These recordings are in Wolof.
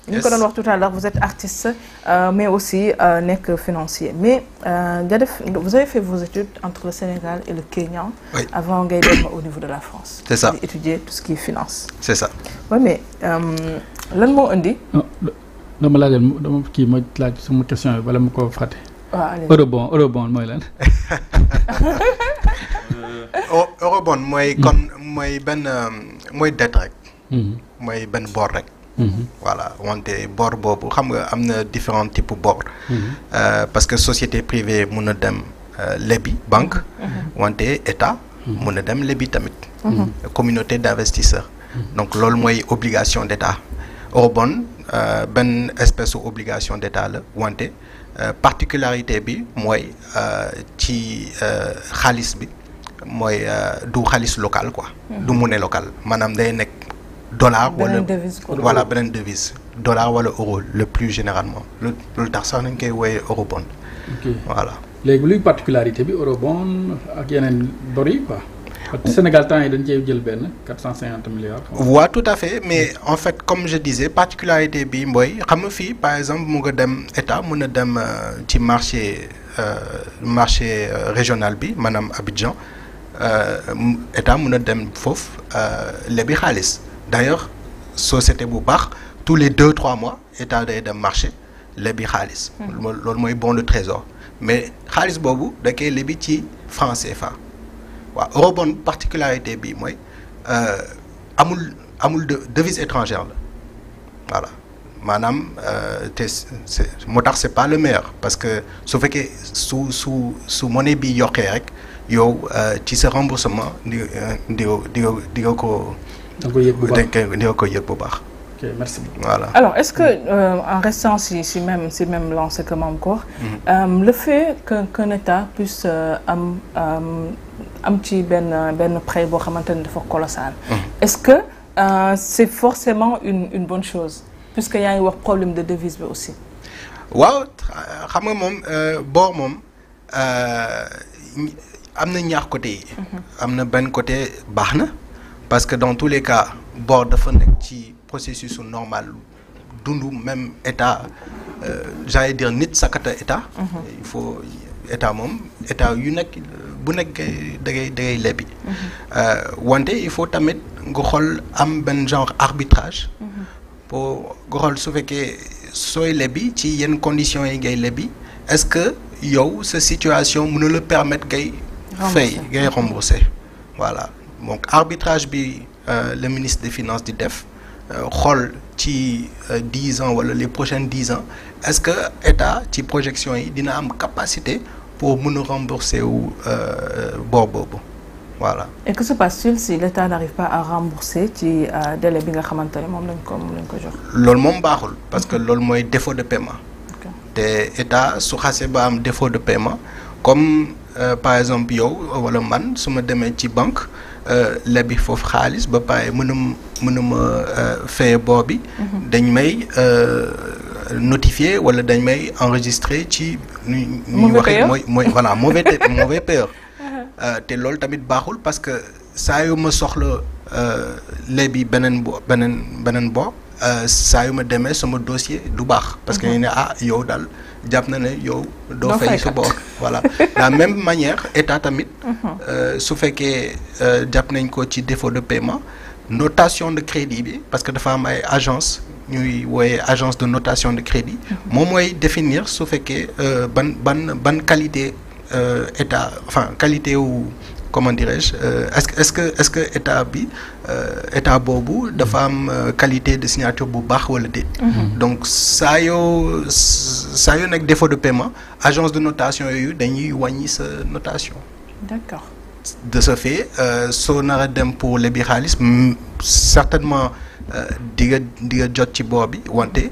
ñu ko doon wax tout à l'heure, vous êtes artiste, mais aussi nekk financier. Mais vous avez fait vos études entre le Sénégal et le Kenya, oui, avant ngay dem au niveau de la France. C'est ça. Étudier tout ce qui est finance. C'est ça. Oui, mais lan moo indi. dama kii ma laaj sama question bi bala ma ko fàtte. waaw eurobond mooy lan. eurobond mooy kon mooy benn mooy dette rek. mooy benn bor rek. Voilà wante bor boobu xam nga am na différents types bor. Parce que société privée mun na dem lebi banque. wante état mun na dem lebi tamit. communauté d'investisseurs. Donc loolu mooy obligation d'état. eurobond benn espèce obligation d'état la wante particularité bi mooy ci xaalis bi mooy du xaalis local quoi. du monnaie locale maanaam day nekk dollar wala voilà beneen devise dollar wala euro le plus généralement lu tax sax nañ koy wooye eurobond. Voilà. léegi luy particularité bi eurobond ak yeneen bor yi quoi. parce que Sénégal temps yi dañ cee jël benn 450 milliards. waaw tout à fait mais en fait comme je disais particularité bi mooy xam nga fii par exemple mu nga dem état mun a dem ci marché régional bi maanaam Abidjan état mun a dem foofu lebi xaalis. D'ailleurs société bu baax tous les 2-3 mois état day dem marché lebi xaalis. loolu mooy bon de trésor mais xaalis boobu da koy lebi ci franc CFA. waaw eurobond particularité bi mooy amul devise étrangère la voilà maanaam te moo tax c'est pas le meilleur parce que su fekkee su monnaie bi yokkee rek yow ci sa remboursement di nga ko. di nga ko yëg bu baax. Ok, merci. Voilà. Alors, est-ce que, en restant si même lancé comme encore, le fait qu'un État puisse un petit ben prêt colossal, est-ce que c'est forcément une bonne chose, puisqu'il y a un problème de devise aussi? Waaw, xam nga moom bor moom am na ñaar côté yi. am na benn côté baax na parce que dans tous les cas bor dafa nekk ci processus normal dundu même état j'allais dire nit sakata état. il faut état moom état yu nekk bu nekk da ngay lebi. wante il faut tamit nga xool am benn genre arbitrage. pour nga xool su fekkee sooy lebi ci yenn conditions yi ngay lebi est-ce que yow sa situation mën na la permettre ngay fay ngay rembourser. Voilà donc arbitrage bi le ministre des finances di def xool ci 10 ans wala les prochaines 10 ans est-ce que état ci projection yi dina am capacité pour mën a rembourser wu bor boobu voilà. Et que se passe-t-il si l'État n'arrive pas à rembourser ci délai bi nga xamante ne moom lañ ko jox. loolu moom baaxul parce que loolu mooy défaut de paiement. te état su xasee ba am défaut de paiement comme par exemple yow wala man su ma demee ci banque lebi foofu xaalis ba pare mënuma fay bor bi. dañ may notifier wala dañ may enregistrer ci. ñuy waxee mooy voilà mauvais payeur. te loolu tamit baaxul parce que saa yu ma soxla lebi beneen bor saa yu ma demee sama dossier du baax. parce que ñu ne yow daal jàpp na ne yow. doo fay sa bor voilà la même manière état tamit. su fekkee jàpp nañ ko ci défaut de paiement notation de crédit bi parce que dafa am ay agence ñuy wooye agence de notation de crédit. moom mooy définir su fekkee ban qualité état enfin qualité wu. Comment dirais-je est-ce que état bi état boobu dafa am qualité de signature bu baax wala déet. donc saa yoo nekk défaut de paiement agence de notation yooyu dañuy wàññi sa notation. D'accord. de ce fait soo nar a dem pour lebi xaalis certainement di nga jot ci bor bi wante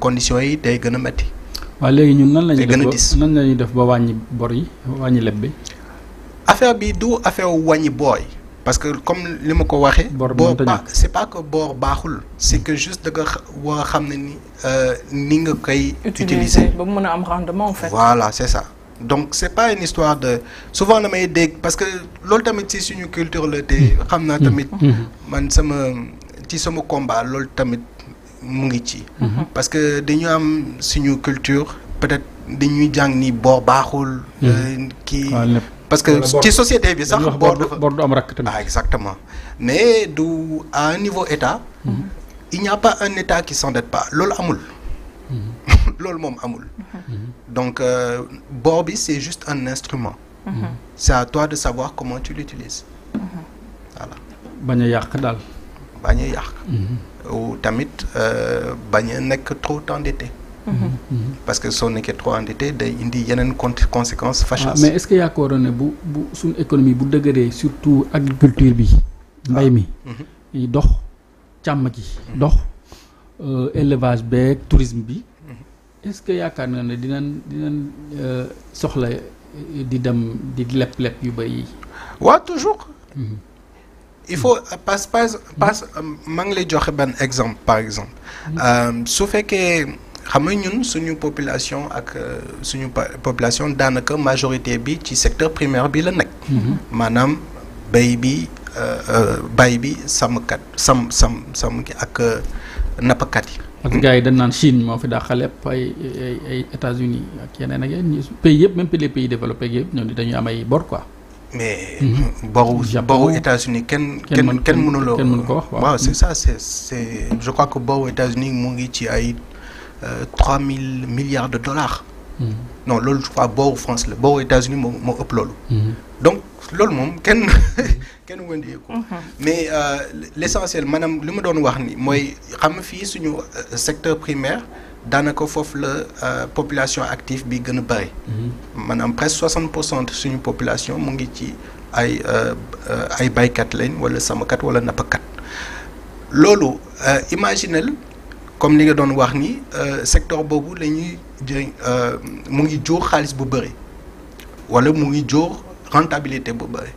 conditions yi day gën a metti. waaw léegi ñun nan la ñuy def ba wàññi bor yi wàññi leb bi. affaire bi du affaire wàññi booy parce que comme li ma ko waxee. bor c'est pas que bor baaxul. c'est que juste da nga war a xam ne ni nga koy. utiliser ba mu mën a am rendement en fait. voilà c'est ça donc c'est pas une histoire de souvent damay dégg parce que loolu tamit ci suñu culture la te xam naa tamit man ci sama combat loolu tamit mu ngi ci. parce que dañu am suñu culture peut-être dañuy jàng ni bor baaxul. kii parce que ci société bi sax. bor dafa bor du am rakk tamit. exactement mais du à un niveau état. il n'y a pas un état qui s'endette pas loolu amul. loolu moom amul. donc bor bi c'est juste un instrument. c'est à toi de savoir comment tu l'utilises. voilà. bañ a yàq daal. bañ a yàq. ou tamit bañ a nekk trop endetté. parce que soo nekkee trop endetté day indi yeneen conséquences fâcheuses. mais est-ce que yaakaaroon ne bu suñu économie bu dëgëree surtout agriculture bi. mbay mi. dox càmm gi. dox élevage beeg tourisme bi. est-ce que yaakaar na ne dinañ soxla di dem di leb yu bëri. waaw toujours. il faut maa ngi lay joxe benn exemple par exemple. su fekkee xam nga ñun suñu population ak suñu population daanaka majorité bi ci secteur primaire bi la nekk. maanaam bay bi sàmmkat sàmm ki ak nappkat yi. parce que gars yi dañ naan Chine moo fi dàq lépp ay États-Unis ak yeneen ak yeneen pays yëpp même les pays développés yëpp ñoom dañuy am ay bor quoi. mais boru États-Unis kenn mënuloo kenn mënu ko wax waaw c'est ça c'est je crois que boru États-Unis mu ngi ci ay 3000 milliards de dollars. non loolu je crois boru France la boru États-Unis moo ëpp loolu. donc loolu moom kenn wëndee ko. mais l'essentiel maanaam li ma doon wax ni mooy xam nga fii suñu secteur primaire daanaka foofu la population active bi gën a bëri. maanaam presque 60% suñu population mu ngi ci ay baykat lañ wala sàmmkat wala nappakat. loolu imaginel comme li nga doon wax ni secteur boobu la ñuy jëriñ mu ngi jur xaalis bu bëri wala mu ngi jur rentabilité bu bëri.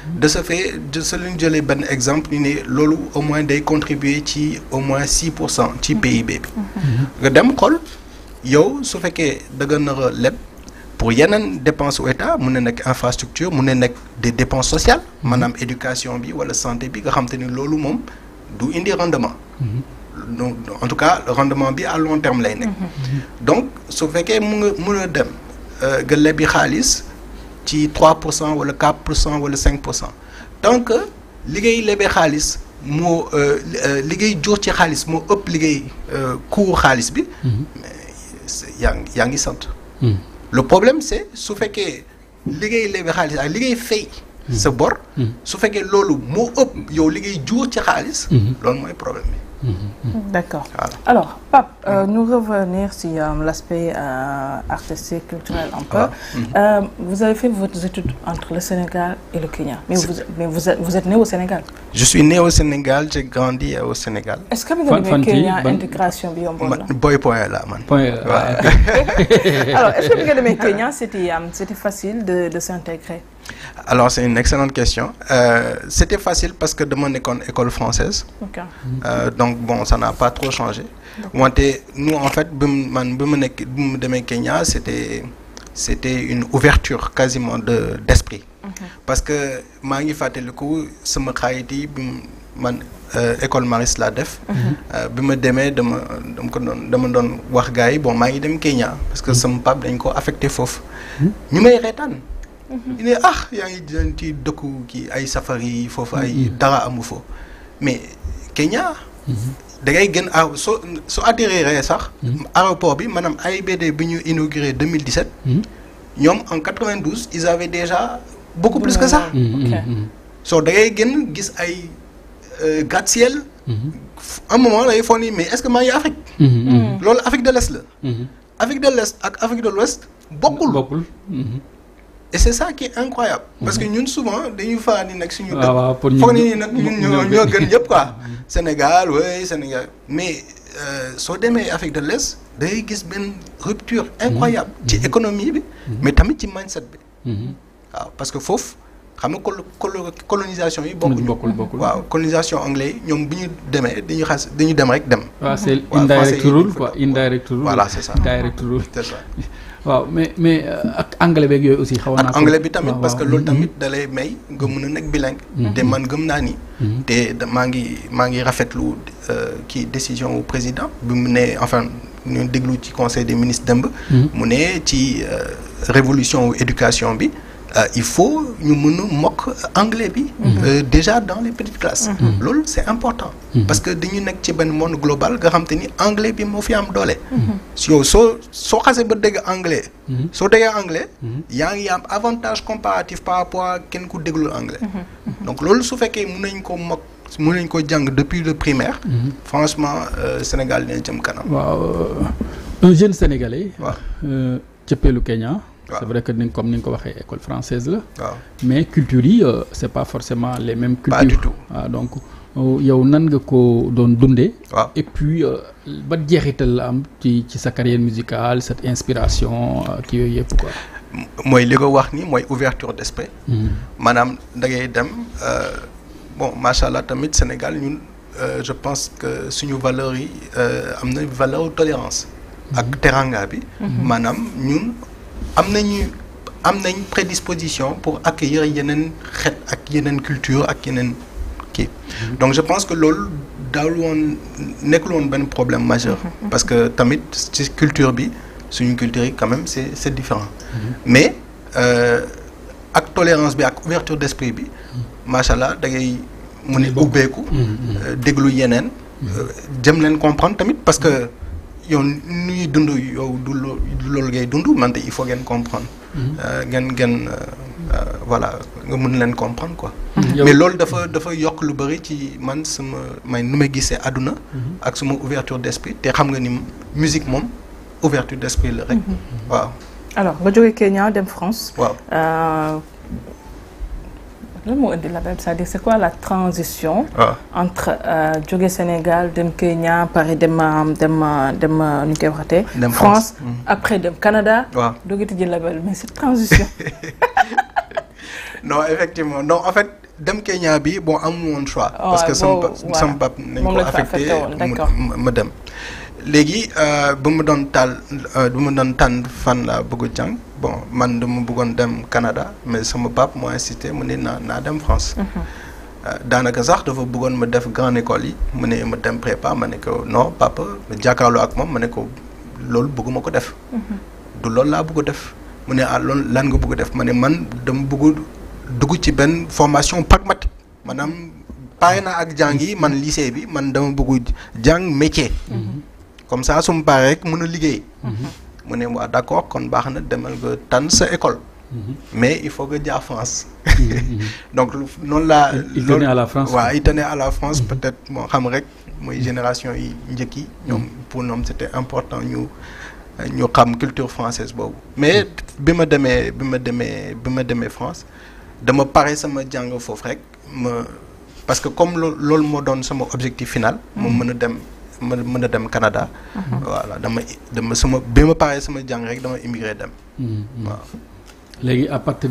de ce fait sa lañu jëlee benn exemple ni ne loolu au moins day contribuer ci au moins 6% ci PIB bi. nga dem xool yow su fekkee da nga nar a leb pour yeneen dépenses au état mun na nekk infrastructure mun na nekk des dépenses sociales maanaam éducation bi wala santé bi nga xam te ni loolu moom du indi rendement. donc en tout cas rendement bi à long terme lay nekk. donc su fekkee mun a dem nga lebi xaalis. ci 3% wala 4% wala 5% tant que liggéey lebee xaalis moo liggéey jur ci xaalis moo ëpp liggéey coût xaalis bi. yaa ngi sant. le problème c'est su fekkee liggéey lebee xaalis ak liggéey fay. sa bor. su fekkee loolu moo ëpp yow liggéey jur ci xaalis. loolu mooy problème bi. D'accord. Voilà. Alors, Pape, nous revenir sur l'aspect artistique, culturel un peu. Vous avez fait vos études entre le Sénégal et le Kenya, mais vous êtes né au Sénégal. Je suis né au Sénégal, j'ai grandi au Sénégal. Est-ce que vous avez Kenya intégration boy point là, man. Alors, est-ce que vous avez Kenya, c'était facile de s'intégrer? Alors, c'est une excellente question. C'était facile parce que de mon école française. Okay. Donc, bon, ça n'a pas trop changé. Nous, en fait, de Kenya, c'était une ouverture quasiment d'esprit. Parce que, je suis le coup, ce man école Maris la def bi ma demee dama doon wax gars yi bon maa ngi dem Kenya parce que sama pap dañ ko affecté foofu ñu may reetaan ñu ne yaa ngi jël ci dëkku kii ay safari foofu ay dara amu fo mais Kenya da ngay gën soo atterrir sax aéroport bi maanaam AIBD bi ñu inauguré 2017 ñoom en 92 ils avaient déjà beaucoup plus que ça soo da ngay gën gis ay gratte-ciel un moment lay foog ni mais est-ce que maa ngi Afrique loolu Afrique de l'Est la Afrique de l'Est ak Afrique de l'Ouest bokkul et c'est ça qui est incroyable parce que ñun souvent dañuy faral di nekk suñu dëkk foog ni nag ñun ñoo gën ñëpp quoi Sénégal oui Sénégal mais soo demee Afrique de l'Est day gis benn rupture incroyable ci économie bi mais tamit ci mindset bi waaw parce que foofu xam nga colonisation yi bokkul waaw colonisation anglais yi ñoom bu ñu demee dañu dem rek dem. waaw c'est indirect rule quoi indirect rule. voilà c'est ça direct rule. c'est ça. waaw mais ak anglais beeg yooyu aussi. xaw naa ak anglais bi tamit parce que loolu tamit da lay may nga mën a nekk bilingue. te man gëm naa ni. te maa ngi rafetlu kii décision wu président bi mu ne enfin ñu déglu ci conseil des ministres démb. mu ne ci révolution wu éducation bi. Il faut ñu mën a mokk anglais bi. Déjà dans les petites classes. loolu c'est important. parce que dañu nekk ci benn monde global nga xam te ni anglais bi moo fi am doole. yow soo xasee ba dégg anglais. soo déggee anglais. yaa ngi am avantage comparatif par rapport à kenn ku déglul anglais. donc loolu su fekkee mën nañ ko mokk mën nañ ko jàng depuis le primaire. franchement Sénégal dina jëm kanam. waaw un jeune sénégalais. waaw cëppeelu Kenya. c'est vrai que comme ni nga ko waxee école française la. mais culture yi c'est pas forcément les mêmes cultures. pas du tout donc yow nan nga ko doon dundee. et puis ba jeexital la am ci sa carrière musicale cette inspiration ki yooyu yëpp quoi. mooy li ko wax ni mooy ouverture d'esprit. maanaam da ngay dem bon macha allah tamit Sénégal ñun je pense que suñu valeurs yi am na valeur tolérance. ak teranga bi. maanaam ñun. am nañ prédisposition pour accueillir yeneen xeet ak yeneen culture ak yeneen kii donc je pense que loolu daawul woon nekkul woon benn problème majeur parce que tamit ci culture bi suñu culture yi quand même c'est différent mais ak tolérance bi ak ouverture d'esprit bi macha allah da ngay mu ne ubbeeku déglu yeneen jëm leen comprendre tamit parce que yow nu ñuy dund yow du loolu ngay dund mante il faut ngeen comprendre ngeen voilà nga mën leen comprendre quoi mais loolu dafa yokk lu bari ci man nu ma gisee àdduna ak suma ouverture d'esprit te xam nga ni musique moom ouverture d'esprit la rek waaw alors nga jógee Kenya dem France waaw lan moo indi la même c'est-à-dire c'est quoi la transition entre jóge Sénégal dem Kenya pare dem nu ñu koy waxatee France après dem Canada doogati jël label mais cette transition non effectivement non en fait dem Kenya bi bon amul woon choix parce que sama pap nañ ko affecté ma dem léegi ba ma doon tànn fan la bëgg jàng bon man dama bëggoon dem Canada mais sama pap moo insisté mu ne naa dem France daanaka sax dafa bëggoon ma def grande école yi mu ne ma dem prépa ma ne ko non papa ma jàkkaarloo ak moom ma ne ko loolu bëgguma ko def du loolu laa bëgg a def mu ne loolu lan nga bëgg a def ma ne man dama bëgg dugg ci benn formation pragmatique maanaam pare naa ak jàng yi man lycée bi man dama bëgg jàng métier comme ça su ma paree rek mën a liggéey mu ne waa d'accord kon baax na demal nga tànn sa école mais il faut que jaar France donc noonu laa il tenait à la France waaw il tenait à la France peut-être moo xam rek mooy génération yi njëkk yi ñoom pour ñoom c'était important ñu xam culture française boobu mais bi ma demee France dama pare sama jàng foofu rek parce que comme loolu moo doon sama objectif final moom mën a dem Canada voilà dama sama bi ma paree sama jàng rek dama immigré dem waaw léegi à partir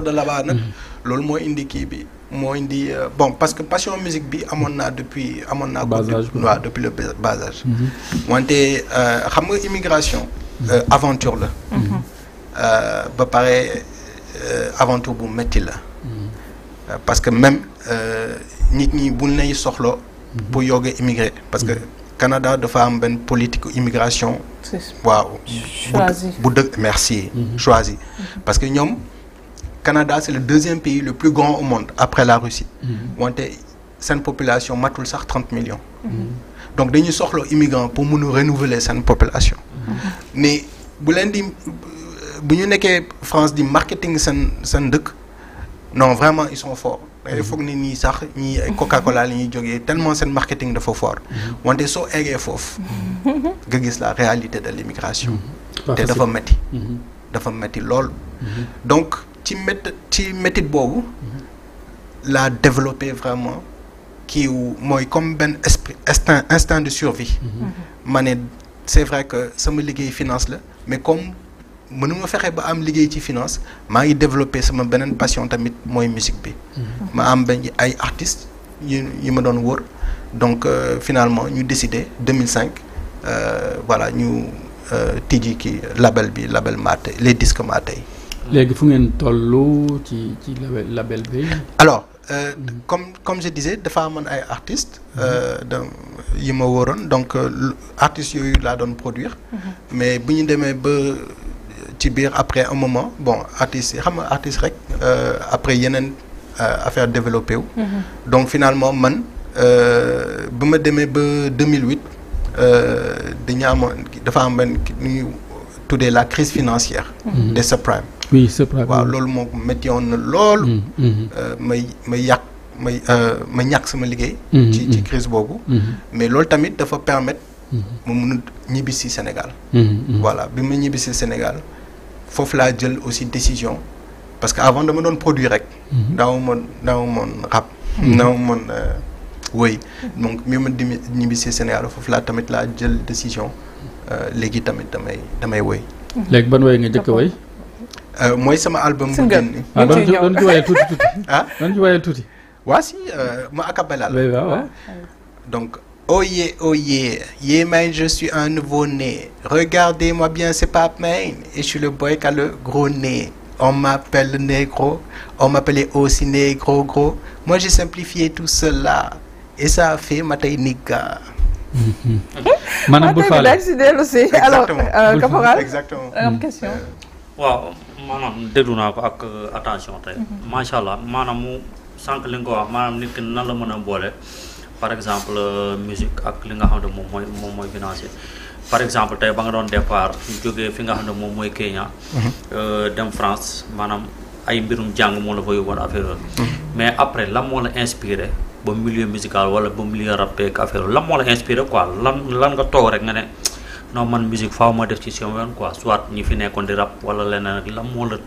de là-bas nag loolu moo indi kii bi moo indi bon parce que passion musique bi amoon naa ko waaw depuis le bas âge wante xam nga immigration aventure la ba pare aventure bu metti la parce que même nit ñi buñ lay soxla pour yoga immigré parce que Canada dafa am benn politique immigration waaw bu dëgg merci choisi parce que ñoom Canada c'est le deuxième pays le plus grand au monde après la Russie wante seen population matul sax 30 millions donc dañuy soxla immigrant pour mun a renouveler seen population mais bu ñu nekkee France di marketing seen dëkk non vraiment ils sont forts il faut que nii sax ñi Coca-Cola la ñuy jógee tellement seen marketing dafa fort wante soo eggee foofu nga gis la réalité de l'immigration te dafa metti lool donc ci métit boobu la développer vraiment mooy comme benn instinct de survie ma ne c'est vrai que sama liggéey finance la mais comme mënuma fexe ba am liggéey ci finance maa ngi développé sama beneen passion tamit mooy musique bi ma am ay artistes yi ma doon wër donc finalement ñu décidé 2005 voilà ñu tijji ki label Maté les disques Maté. léegi fu ngeen tollu ci label bi. alors comme je disais dafa amoon ay artistes yi ma wóoroon donc artistes yooyu laa doon produire. mais bu ñu demee ba ci biir après un moment bon artistes yi xam nga artistes rek après yeneen affaire développé wu. donc finalement man bu ma demee ba 2008 dañu amoon dafa am benn nu ñuy tuddee la crise financière. des subprimes. oui subprime waaw loolu moo métti woon na lool. ma ñàkk sama liggéey. ci crise boobu. mais loolu tamit dafa permettre. mu mun a ñibbisi Sénégal. voilà bi ma ñibbisi Sénégal foofu laa jël aussi décision parce que avant dama doon produire rek. daaw moon rap. daaw moon woy donc mi ma ñibbisi Sénégal foofu laa tamit laa jël décision léegi tamit damay woy. léegi ban woy nga njëkk a woy. mooy sama album bu génn. doon ci woyee tuuti. doon ci woyee tuuti. waa si ma acapella la. waaw. donc oh yeah man je suis un nouveau-né regardez-moi bien c'est Pape Maine et je suis le boy qui a le gros nez on m'appelle négro on m'appelait aussi négro gros moi j'ai simplifié tout cela et ça a fait ma tey nigga. maanaam bu faale aussi. alors caporal exactement am question. waaw maanaam déglu naa ko ak attention tey. macha allah maanaam mu sànq li nga ko wax maanaam nit ki nan la mën a boole par exemple musique ak li nga xam ne moom mooy financier par exemple tey ba nga doon départ jógee fi nga xam ne moom mooy Kenya. dem France maanaam ay mbirum jàng moo la fa yóbboon affaire yooyu. mais après lan moo la inspiré ba milieu musical wala ba milieu rap ak affaire lan moo la inspiré quoi lan nga toog rek nga ne. non man musique faaw ma def ci sama yoon quoi soit ñi fi nekkoon di rap wala leneen ak lan moo la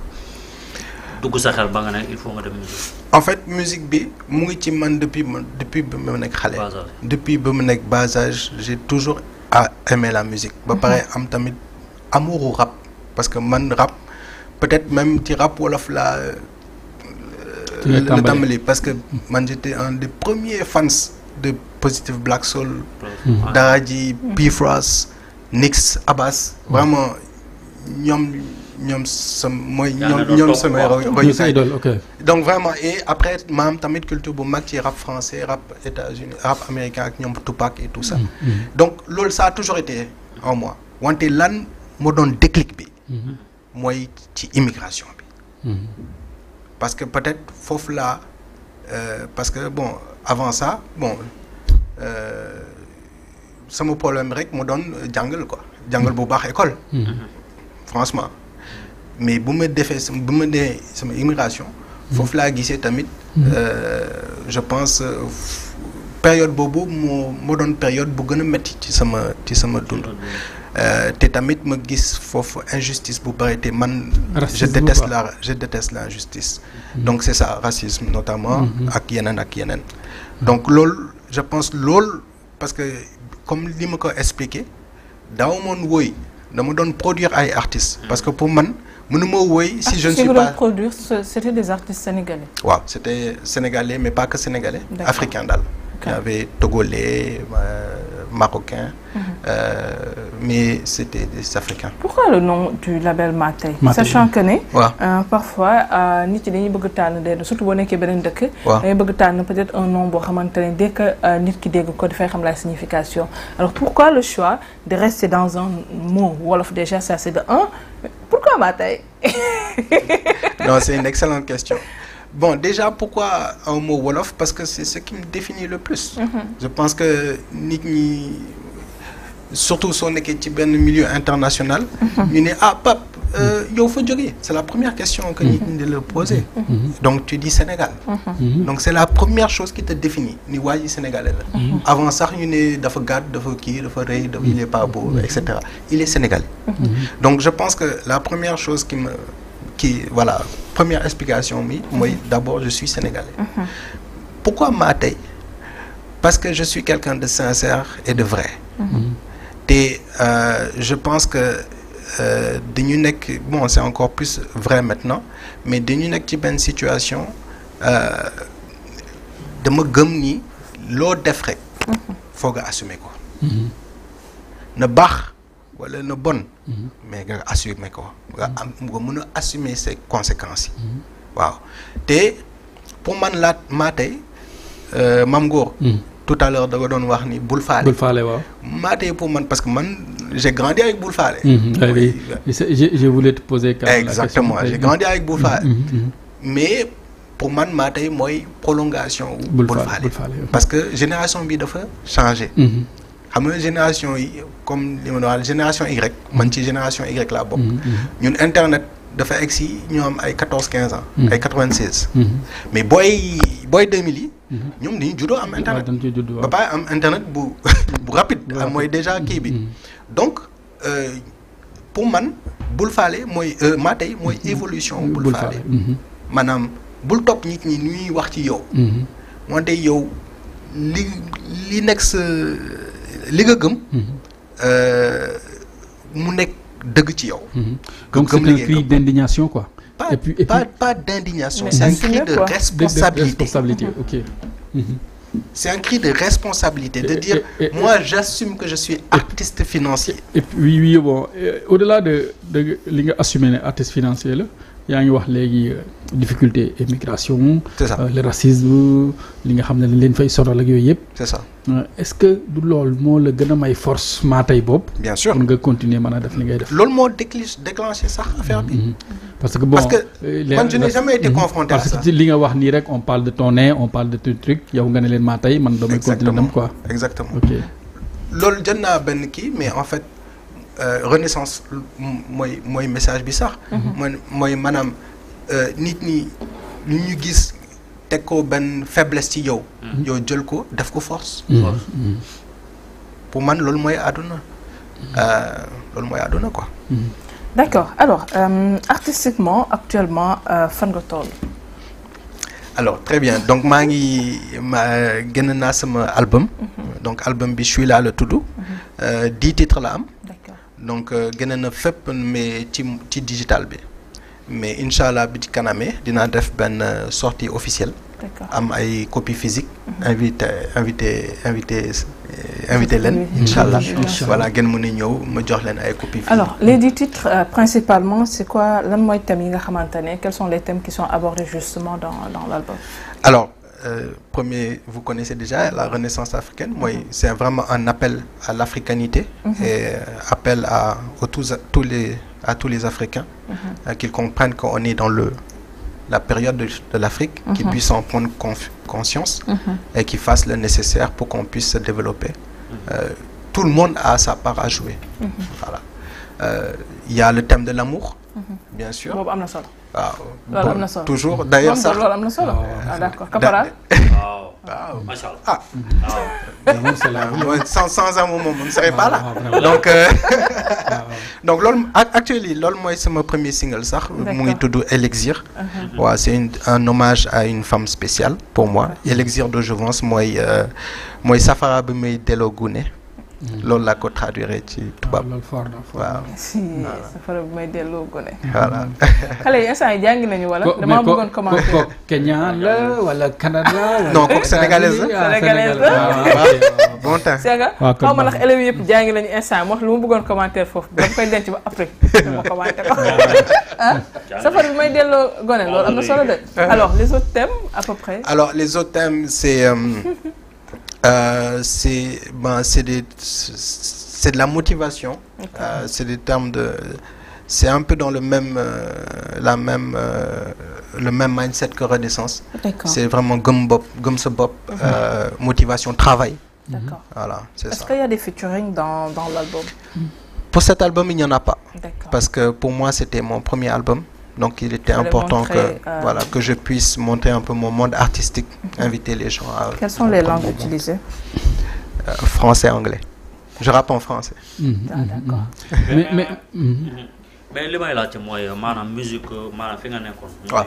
dugg sa xel ba nga ne il faut nga def musique. en fait musique bi mu ngi ci man depuis ba ma nekk xale. depuis ba ma nekk bas âge j'ai toujours aimé la musique. ba pare am tamit amouru rap parce que man rap peut-être même ci rap wolof la tàmbali parce que man j'étais un des premiers fans de Positive Black Soul. Daraji Pifras. Nix Abbas vraiment ñoom sama royukaay donc vraiment et après ma am tamit culture bu mag ci rap français rap États-Unis rap américain ak ñoom Tupac et tout ça donc loolu ça a toujours été en moi wante lan moo doon déclic bi mooy ci immigration bi parce que peut-être foofu là parce que bon avant ça bon sama problème rek mu doon jàngal bu baax école. franchement mais bu ma dee sama immigration. foofu laa gisee tamit. je pense période boobu moo doon période bu gën a métti ci sama dund. te tamit ma gis foofu injustice bu bari te man. je déteste l'injustice. donc c'est ça racisme notamment. ak yeneen. donc loolu je pense loolu parce que. comme li ma ko expliqué daaw moon woy dama doon produire ay artistes parce que pour man mënuma woy si je ne suis pas produire c'était des artistes sénégalais. waaw c'était sénégalais mais pas que sénégalais. africain daal. il y avait togolais marocains. mais c'était des africains. pourquoi le nom du label Maté. sachant que ne. parfois nit yi dañuy bëgg tànn de surtout boo nekkee beneen dëkk. dañuy bëgg tànn peut-être un nom boo xamante ne dès que nit ki dégg ko dafay xam la signification alors pourquoi le choix de rester dans un mot wolof déjà ça c'est de un pourquoi Maté. non c'est une excellente question. Bon, déjà, pourquoi un mot Wolof? Parce que c'est ce qui me définit le plus. Je pense que surtout si on est dans un milieu international, il dit ah, Pape, il faut jouer. C'est la première question que nous devons poser. Donc, tu dis Sénégal. Donc, c'est la première chose qui te définit. Ni Wadi Sénégalais. Avant ça, il est d'Afgad, il n'est pas beau, etc. Il est Sénégalais. Donc, je pense que la première chose voilà, première explication, moi, d'abord, je suis sénégalais. Pourquoi Maté? Parce que je suis quelqu'un de sincère et de vrai. Et je pense que bon, c'est encore plus vrai maintenant, mais de nous qui une situation de me gagner l'eau des frais, faut assumer quoi. Ne bach wala na bon mais nga assumer ko nga mën a assumer ses conséquences yi waaw te pour man maa tey Mame Ngor tout à l'heure da nga doon wax ni Bul Faale waaw maa tey pour man parce que man j'ai grandi avec Bul Faale je voulais te poser exactement j'ai grandi avec Bul Faale mais pour man maa tey mooy prolongation Bul Faale parce que génération bi dafa changé xam nga génération yi comme li ma doon wax génération Y man ci génération Y laa bokk ñun internet dafa egg si ñu am ay 14-15 ans ay 96 mais booy 2000 yi ñoom dañuy juddoo am internet ba pare am internet bu rapide mooy déjà kii bi donc pour man Bul Faale mooy maa tey mooy évolution Bul Faale maanaam bul topp nit ñi ñuy wax ci yow wante yow li nekk sa li nga gëm mu nekk dëgg ci yow. Donc c'est un cri d'indignation quoi. Pas d'indignation, c'est un cri de responsabilité. OK. C'est un cri de responsabilité de dire moi j'assume que je suis artiste financier. Et puis oui bon au-delà de li nga assumer ne artiste financier la yaa ngi wax léegi difficulté immigration. C'est ça. Le racisme li nga xam ne dañ leen fay sonal ak yooyu yëpp. C'est ça. Est-ce que du loolu moo la gën a may force maa tey bopp. Bien sûr pour nga continuer mën a def li ngay def. loolu moo déclenché sax affaire bi. Parce que bon man je n'ai jamais été confronté à ça. parce que li nga wax nii rek on parle de ton nez on parle de ton truc yow nga ne leen maa tey man damay continuer dem quoi. Exactement. OK. loolu jël naa benn kii mais en fait renaissance mooy message bi sax. mooy maanaam nit ñi lu ñu gis teg ko benn faiblesse ci yow. yow jël ko def ko force. pour man loolu mooy àdduna. loolu mooy àdduna quoi. D'accord alors artistiquement actuellement fan nga toll. Alors très bien donc maa génn naa sama album. Donc album bi je suis là la tudd. 10 titres la am. D'accord. Donc génn na fépp mais ci digital bi mais incha allah bi ci kanamee dinaa def benn sortie officielle. D'accord. am ay copie physique. invité leen. incha allah voilà ngeen mën a ñëw ma jox leen ay copie physique. Alors les 10 titres principalement c'est quoi lan mooy thèmes yi nga xamante ne quels sont les thèmes qui sont abordés justement dans l'album. Alors premier vous connaissez déjà la Renaissance africaine c'est vraiment un appel à l'africanité et appel à tous les Africains qu'ils comprennent qu'on est dans la période de l'Afrique, qu'ils puissent en prendre conscience et qu'ils fassent le nécessaire pour qu'on puisse se développer. Tout le monde a sa part à jouer. Voilà. Il y a le thème de l'amour, bien sûr. Boobu am na solo. Waaw bon, toujours d'ailleurs sax loolu am na solo. Ah d'accord caporal. waaw macha allah. sans amour moom on ne serait pas là. Donc loolu actuellement loolu mooy sama premier single sax. mu ngi tudd Elixir. waaw c'est un hommage à une femme spéciale pour moi. Elixir de jouvence mooy safara bi muy delloo gune. loolu laa ko traduire ci tubaab. waaw safara bi may delloo gone. voilà. xale yi instant yi jàngi nañu wala. damaa bëggoon commenter ko Kenya la wala Canada. non kooku sénégalaise la. sénégalaise la bon temps. c'est que xaw ma ndax élèves yëpp jàngi nañu instant wax lu ma bëggoon commenter foofu dama koy denc ba après dama commenter ko. safara bi may delloo gone loolu am na solo de. alors les autres thèmes à peu près. Alors les autres thèmes c'est de la motivation. C'est des termes c'est un peu dans le même mindset que Renaissance. D'accord. C'est vraiment gëm sa bopp, motivation, travail. D'accord. Voilà, c'est ça. Est-ce qu'il y a des featuring dans l'album? Pour cet album, il n'y en a pas. D'accord. Parce que pour moi, c'était mon premier album. Donc il était important que je puisse montrer un peu mon monde artistique, inviter les gens à... Quelles sont les langues utilisées? Français, anglais. Je rappe en français. D'accord. mais li may laajte mooy maanaam musique maanaam fi nga nekkoon. mooy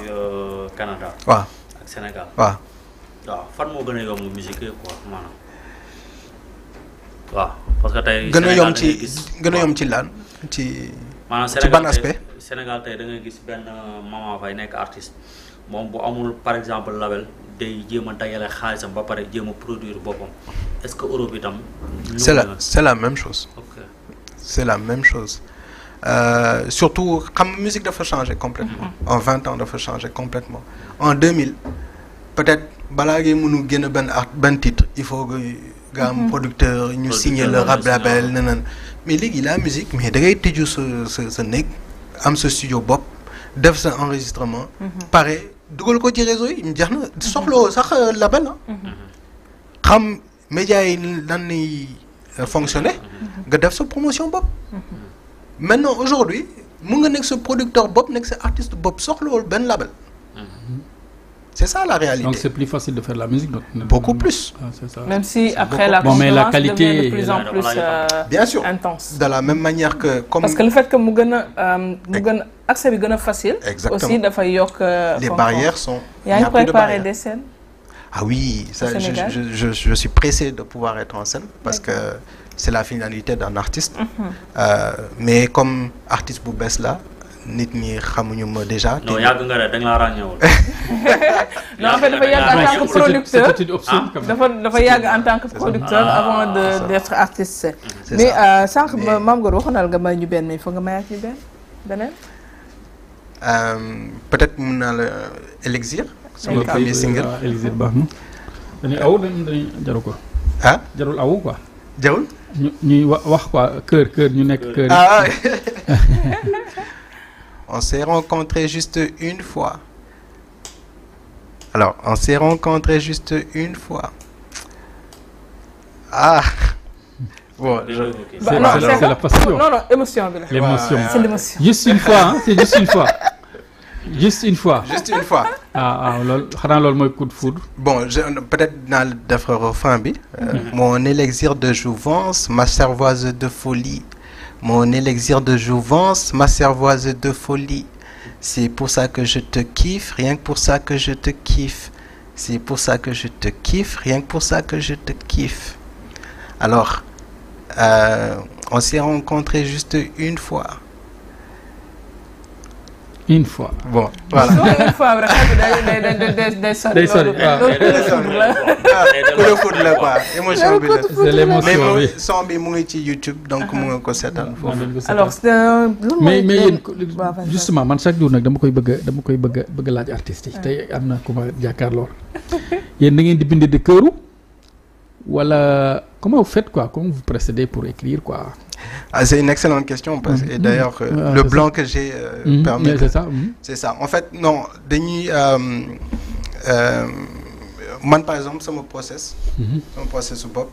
Canada. waaw ak Sénégal. waaw fan moo gën a yomb musique quoi maanaam. waaw parce que tey. gën a yomb ci lan ci. maanaam ci ban aspect. Sénégal tey da ngay gis benn maman fay nekk artiste moom bu amul par exemple label day jéem a dajale xaalisam ba pare jéem a produire boppam est-ce que Europe itam. c'est la même chose. ok c'est la même chose. Surtout quand la musique doit changer complètement. En 20 ans, doit changer complètement. En 2000, peut-être, balagé mounou guen ben titre, il faut que un producteur nous signe le rap label, mais la musique, mais de tu ce nec, am ce studio bop, def ce enregistrement, pareil, dougal ko ci réseau yi ñu jeex na soxlo sax label xam média yi lan ni fonctionner nga def sa promotion bop. Maintenant aujourd'hui mu nga nek ce producteur bop nek ce artiste bop soxlo ben label. C'est ça la réalité. Donc c'est plus facile de faire la musique. Donc, beaucoup plus. C'est ça. Même si après la concurrence devient de plus en plus bien sûr, intense. De la même manière que comme parce que le fait que mu gën a accès bi gën a facile. Exactement. Aussi dafa yok. Les barrières sont. Il y a préparé des scènes. Ah oui, ça, je suis pressé de pouvoir être en scène parce que c'est la finalité d'un artiste. Mais comme artiste bu bees là. Nit ñi xamuñu ma déjà. non yàgg nga de da nga la ràññewul. non en fait dafa yàgg en tant que producteur. C'est une option quand même. dafa yàgg en tant que producteur avant d'être artiste. Mais sànq Mame Goor waxoon na nga may ñu benn mais il faut nga mayaat ñu beneen. Peut-être mun naa la Elixir. sama premier single. Elixir baax na. dañuy aw dañuy jaru ko. ah jarul awu quoi. jarul. ñuy wax quoi cœur ñu nekk cœur. ah on s'est rencontrés juste une fois. Alors, on s'est rencontrés juste une fois. Ah. Bon, c'est la passion. Non, émotion. L'émotion. C'est l'émotion. Juste une fois, hein? C'est juste une fois. Juste une fois. Juste une fois. Xanaa loolu mooy coup de foudre. Bon, peut-être dans le refrain bi. Mon élixir de jouvence, ma servoise de folie. Mon élixir de jouvence, ma servoise de folie. C'est pour ça que je te kiffe, rien que pour ça que je te kiffe. C'est pour ça que je te kiffe, rien que pour ça que je te kiffe. Alors, on s'est rencontrés juste une fois. Une fois. Bon, voilà. Une fois, c'est l'émotion. Mais son bi mu ngi ci YouTube donc mu nga ko seetaan foofu. Alors mais justement man chaque jour nag dama koy bëgg laaj artistes yi tey am na ku ma jàkkaarloo yéen da ngeen di bind de këru wala comment vous faites quoi, comment vous procédez pour écrire quoi? Ah, c'est une excellente question parce que d'ailleurs le blanc que j'ai permet. C'est ça. C'est ça. En fait non dañuy man par exemple sama process su bopp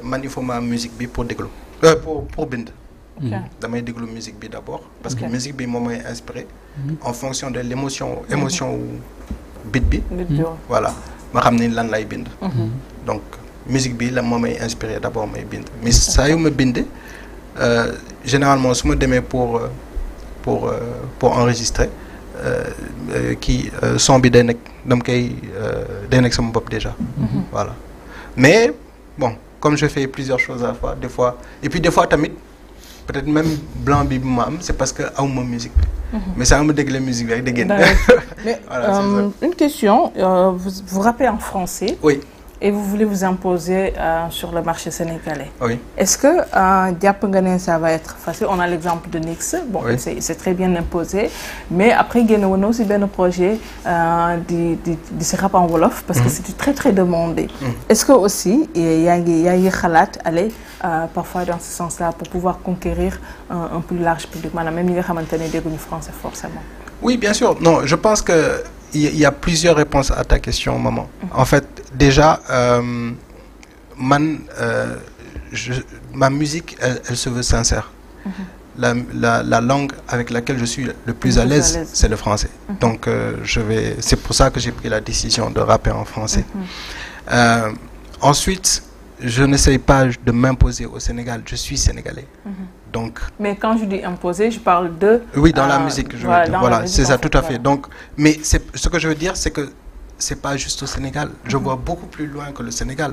man il faut ma musique bi pour déglu pour bind. damay déglu musique bi d'abord parce que musique bi moom mooy inspiré en fonction de l'émotion beat bi. Voilà ma xam ne lan lay bind. Donc musique bi la moom mooy inspiré d'abord may bind mais saa yu ma bind généralement su ma demee pour enregistrer kii son bi day nekk dama koy day nekk sama bopp déjà. Voilà mais bon comme je fais plusieurs choses à la fois des fois tamit peut-être même blanc bi ma am c'est parce que awma musique bi. Mais ça me dégg la musique bi rek dégg ngeen. Mais une question, vous rappez en français. Oui. Et vous voulez vous imposer sur le marché sénégalais. Oui. Est-ce que Diap Ngane, ça va être facile? On a l'exemple de Nix, bon, oui. C'est très bien imposé, mais après il y a aussi bien un projet de se rap en Wolof parce que c'est très très demandé. Est-ce que aussi il y a khalat aller parfois dans ce sens-là pour pouvoir conquérir un plus large public, même il y a des français forcément. Oui, bien sûr. Non, je pense que il y a plusieurs réponses à ta question, maman. En fait, déjà, ma musique, elle se veut sincère. La langue avec laquelle je suis le plus à l'aise, c'est le français. Donc, c'est pour ça que j'ai pris la décision de rapper en français. Ensuite, je n'essaye pas de m'imposer au Sénégal. Je suis sénégalais. Donc, mais quand je dis imposer, je parle de... Oui, dans la musique, je veux dire. Voilà, c'est ça, tout à fait. Donc, mais ce que je veux dire, c'est que c'est pas juste au Sénégal. Je vois beaucoup plus loin que le Sénégal.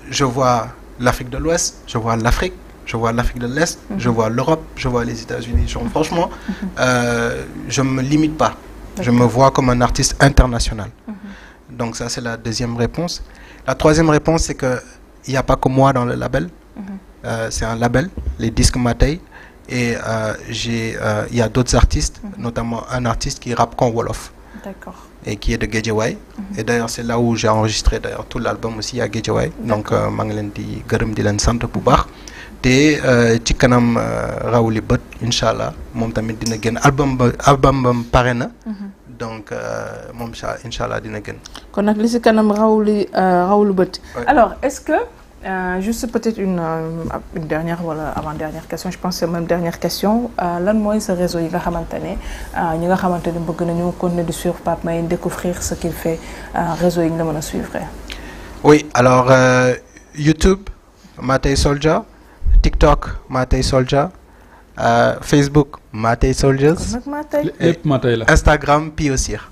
Je vois l'Afrique de l'Ouest, je vois l'Afrique, je vois l'Afrique de l'Est, je vois l'Europe, je vois les États-Unis. Franchement, je me limite pas. Je me vois comme un artiste international. Donc ça, c'est la deuxième réponse. La troisième réponse, c'est que il n'y a pas que moi dans le label. c'est un label, les disques Matei, et il y a d'autres artistes, notamment un artiste qui rappe en wolof. D'accord. Et qui est de Guédiawaye. Et d'ailleurs, c'est là où j'ai enregistré d'ailleurs tout l'album aussi à Guédiawaye. Donc, maa ngi leen di gërëm di leen sant bu baax. te ci kanam rawli bët incha allah moom tamit dina génn album bam pare na. Donc moom incha allah dina génn. kon nag li ci kanam rawlu bët. Alors est-ce que juste peut-être une dernière wala avant-dernière question, je pense que c'est même dernière question, lan mooy sa réseau yi nga xamante ne ñi nga xamante ne bëgg nañu continuer de suivre Pape Maye, découvrir ce qu'il fait, réseau yi nga mën a suivre? Oui, alors YouTube Matei Soldier, TikTok Matei Soldier, Facebook Matei Soldiers, Instagram Pio Sir.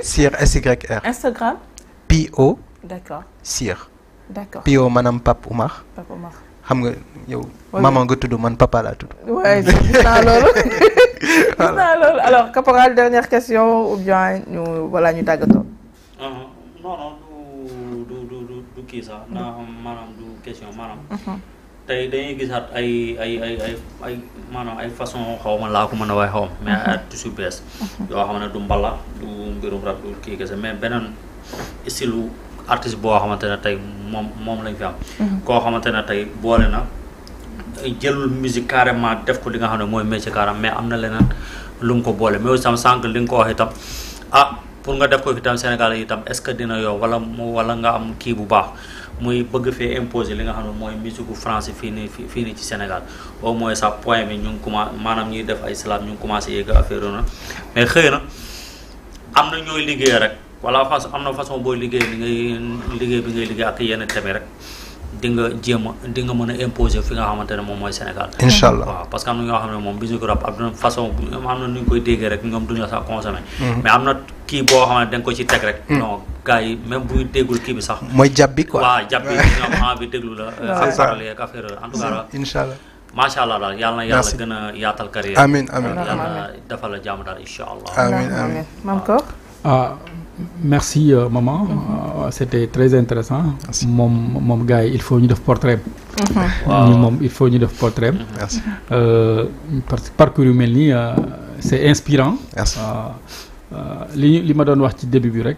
Sir SYR. Instagram Pio. D'accord. Sir. D'accord. Pio manam Pape Oumar. Pape Oumar. Xam nga yow maman nga tudd man papa laa tudd. Ouais, gis naa loolu. Gis naa loolu. Alors caporal, dernière question ou bien ñu tàggatoo. Non du kii sax na maanaam du question maanaam. tey dañuy gisaat ay maanaam ay façon xaw ma laa ko mën a waay xaw mais ay artistes yu bees yoo xam ne du mbala du mbirum rap du kii kese mais beneen style artiste boo xamante ne tey moom lañ fi am. koo xamante ne tey boole na jëlul musique carrément def ko li nga xam ne mooy métier carrément mais am na leneen lu mu ko boole mais aussi tam sànq li nga ko wax itam pour nga def ko itam Sénégal itam est-ce que dina yow wala nga am kii bu baax muy bëgg fee imposer li nga xam ne mooy musique français fii nii ci Sénégal au moins sax point bi ñu ngi commencé maanaam ñuy def ay slam ñu ngi commencé yéeg affaire na mais xëy na am na ñooy liggéey rek wala am na façon booy liggéey liggéey bi ngay liggéey ak yenn thème rek di nga mën a imposer fi nga xamante ne moom mooy Sénégal. Inch'Allah. waaw parce que am na ñoo xam ne moom musique rap am na façon am na nu ñu koy déggee rek ñoom duñu sax consommer. mais am na kii boo xam ne da nga ko ci teg rek. non gars yi même buy déggul kii bi sax. mooy jàpp bi quoi. waaw jàpp bi ñoom envie déglu la. c'est ça ak affaire en tout cas. Inch'Allah. macha allah daal yàlla na yàlla gën a yaatal carrière. amiin yàlla defal la jàmm daal incha allah. amiin Mam Kor. Merci maman, c'était très intéressant. Mon gars, il faut ñu def portrait. Il faut ñu def portrait. Merci. Parcours yu mel nii c'est inspirant. Merci. li ma doon wax ci début bi rek.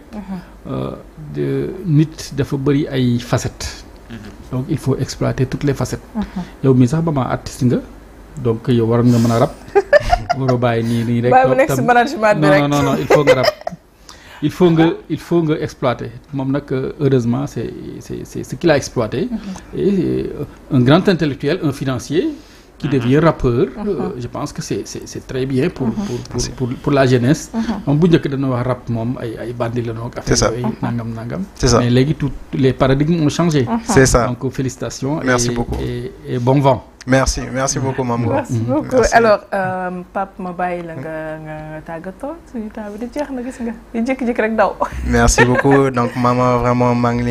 nit dafa bëri ay facettes. Donc il faut exploiter toutes les facettes. yow mii sax maman artiste nga donc yow waroon nga mën a rap. waroo bàyyi nii rek. bàyyi bu nekk si management bi rek. non il faut nga rap. il faut nga exploiter moom nag heureusement c'est ce qu'il a exploité. Et un grand intellectuel, un financier qui devient rappeur, je pense que c'est très bien pour la jeunesse. moom bu njëkk dana wax rap moom ay bandi la noog affaire yooyu nangam. C'est ça. Mais léegi tous les paradigmes ont changé. C'est ça. Donc félicitations. Merci beaucoup. Et bon vent. Merci beaucoup Mame Ngor. Merci beaucoup. Merci. Alors Pape ma bàyyi la nga tàggatoo suñu temps bi di jeex na gis nga di jékki-jékki rek daw. Merci beaucoup donc maman vraiment maa ngi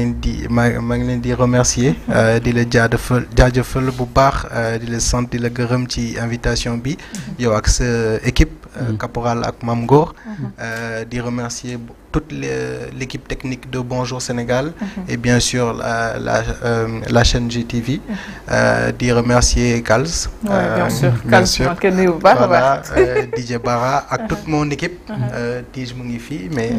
leen di remercier di la jaajëfal bu baax di la sant di la gërëm ci invitation bi yow ak sa équipe Caporal ak Mame Ngor di remercier toute l'équipe technique de Bonjour Sénégal et bien sûr la chaîne GTV di remercier Kals bien sûr voilà DJ Bara ak toute mon équipe Tige mu ngi fii mais